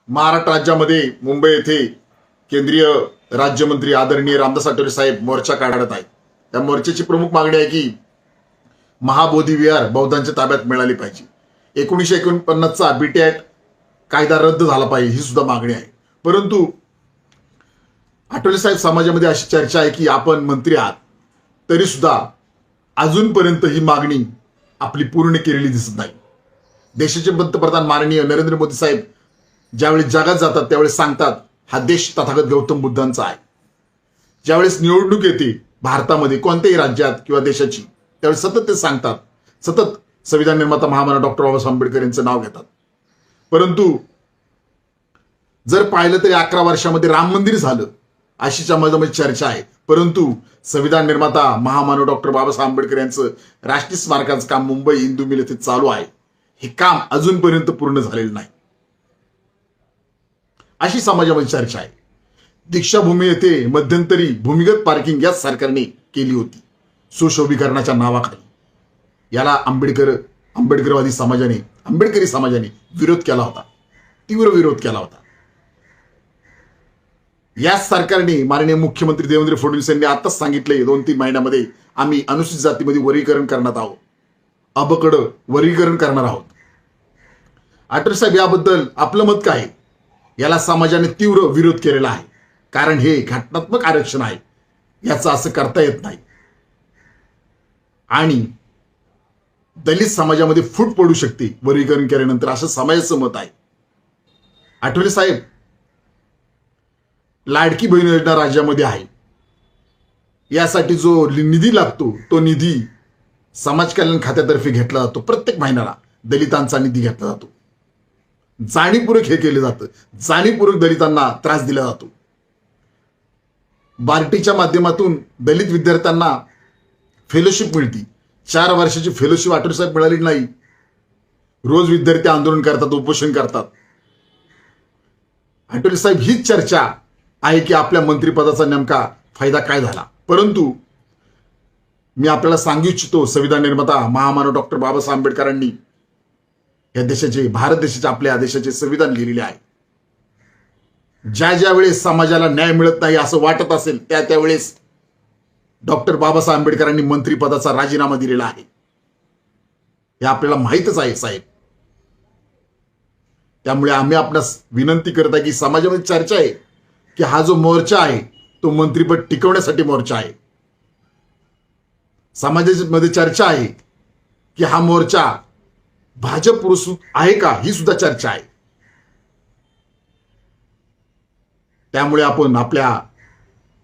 महाराष्ट्र राज्यामध्ये मुंबई येथे केंद्रीय राज्यमंत्री आदरणीय रामदास आठवले साहेब मोर्चा काढत आहेत. त्या मोर्चाची प्रमुख मागणी आहे की महाबोधी विहार बौद्धांच्या ताब्यात मिळाली पाहिजे. 1949चा बीटी ऍक्ट कायदा रद्द झाला पाहिजे ही सुद्धा मागणी आहे. परंतु आठवले साहेब समाजामध्ये अशी चर्चा आहे की आपण मंत्री आहात तरी सुद्धा अजूनपर्यंत ही मागणी आपली पूर्ण केलेली दिसत नाही. देशाचे पंतप्रधान माननीय नरेंद्र मोदी साहेब ज्यावेळी जगात जातात त्यावेळेस सांगतात हा देश तथागत गौतम बुद्धांचा आहे. ज्यावेळेस निवडणूक येते भारतामध्ये कोणत्याही राज्यात किंवा देशाची त्यावेळेस सतत ते सांगतात, सतत संविधान निर्माता महामानव डॉक्टर बाबासाहेब आंबेडकर यांचं नाव घेतात. परंतु जर पाहिलं तरी 11 वर्षामध्ये राम मंदिर झालं अशी समाजामध्ये चर्चा आहे. परंतु संविधान निर्माता महामानव डॉक्टर बाबासाहेब आंबेडकर यांचं राष्ट्रीय स्मारकाचं काम मुंबई इंदू मिल येथे चालू आहे. हे काम अजूनपर्यंत पूर्ण झालेलं नाही अशी समाजामध्ये चर्चा आहे. दीक्षाभूमी येथे मध्यंतरी भूमिगत पार्किंग याच सरकारने केली होती सुशोभीकरणाच्या नावाखाली. याला आंबेडकरवादी समाजाने आंबेडकरी समाजाने विरोध केला होता, तीव्र विरोध केला होता. याच सरकारने माननीय मुख्यमंत्री देवेंद्र फडणवीस यांनी आताच सांगितले 2-3 महिन्यामध्ये आम्ही अनुसूचित जातीमध्ये वर्गीकरण करण्यात आहोत, अबकडं वर्गीकरण करणार आहोत. आठवले साहेब याबद्दल आपलं मत काय? याला समाजाने तीव्र विरोध केलेला आहे. कारण हे घटनात्मक आरक्षण आहे, याचं असं करता येत नाही आणि दलित समाजामध्ये फूट पडू शकते वर्गीकरण केल्यानंतर असं समाजाचं मत आहे. आठवले साहेब लाडकी बहीण योजना राज्यामध्ये आहे. यासाठी जो निधी लागतो तो निधी समाज कल्याण खात्यातर्फे घेतला जातो. प्रत्येक महिन्याला दलितांचा निधी घेतला जातो. जाणीवपूर्वक हे केलं जातं, जाणीवपूर्वक दलितांना त्रास दिला जातो. बार्टीच्या माध्यमातून दलित विद्यार्थ्यांना फेलोशिप मिळते. 4 वर्षाची फेलोशिप आठवले साहेब मिळाली नाही. रोज विद्यार्थी आंदोलन करतात, उपोषण करतात. आठवले साहेब हीच चर्चा आहे की आपल्या मंत्रिपदाचा नेमका फायदा काय झाला. परंतु मी आपल्याला सांगू इच्छितो संविधान निर्माता महामानव डॉक्टर बाबासाहेब आंबेडकरांनी या देशाचे भारत देशाचे आपल्या देशाचे संविधान लिहिलेले आहे. ज्या वेळेस समाजाला न्याय मिळत नाही असं वाटत असेल त्यावेळेस डॉक्टर बाबासाहेब आंबेडकरांनी मंत्रिपदाचा राजीनामा दिलेला आहे. हे आपल्याला माहीतच आहे साहेब. त्यामुळे आम्ही आपणास विनंती करत आहे की समाजामध्ये चर्चा आहे की हा जो मोर्चा आहे तो मंत्रिपद टिकवण्यासाठी मोर्चा आहे. समाजामध्ये चर्चा आहे की हा मोर्चा भाजप पुरस्कृत आहे का ही सुद्धा चर्चा आहे. त्यामुळे आपण आपल्या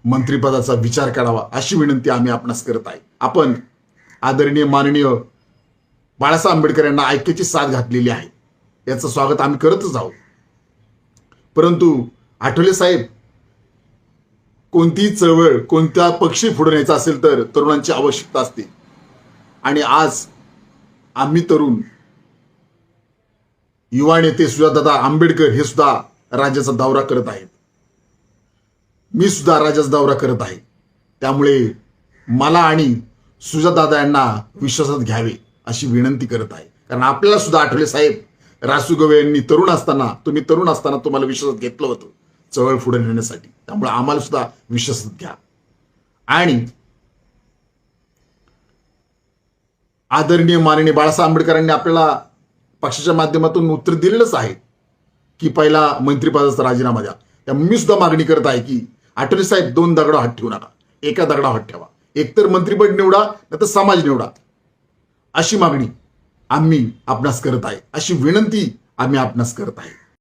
मंत्रिपदाचा विचार करावा अशी विनंती आम्ही आपणास करत आहे. आपण आदरणीय माननीय बाळासाहेब आंबेडकर यांना ऐक्याची साथ घातलेली आहे, याचं स्वागत आम्ही करतच आहोत. परंतु आठवले साहेब कोणतीही चळवळ कोणत्या पक्षी पुढे न्यायचा असेल तर तरुणांची आवश्यकता असते आणि आज आम्ही तरुण युवा नेते सुजातदादा आंबेडकर हे सुद्धा राज्याचा दौरा करत आहेत. मी सुद्धा राज्याचा दौरा करत आहे. त्यामुळे मला आणि सुजातदादा यांना विश्वासात घ्यावे अशी विनंती करत आहे. कारण आपल्याला सुद्धा आठवले साहेब रासू गवे यांनी तुम्ही तरुण असताना तुम्हाला विश्वासात घेतलं होतं चळवळ पुढे नेण्यासाठी. त्यामुळे आम्हाला सुद्धा विश्वासात घ्या. आणि आदरणीय माननीय बाळासाहेब आंबेडकरांनी आपल्याला पक्षाच्या माध्यमातून उत्तर दिलेलंच आहे की पहिला मंत्रिपदाचा राजीनामा द्या. त्यामुळे मी सुद्धा मागणी करत आहे की आठवले साहेब 2 दगडावर हात ठेवू नका, एका दगडावर हात ठेवा. एकतर मंत्रिपद निवडा नाहीतर समाज निवडा अशी मागणी आम्ही आपणास करत आहे, अशी विनंती आम्ही आपणास करत आहे.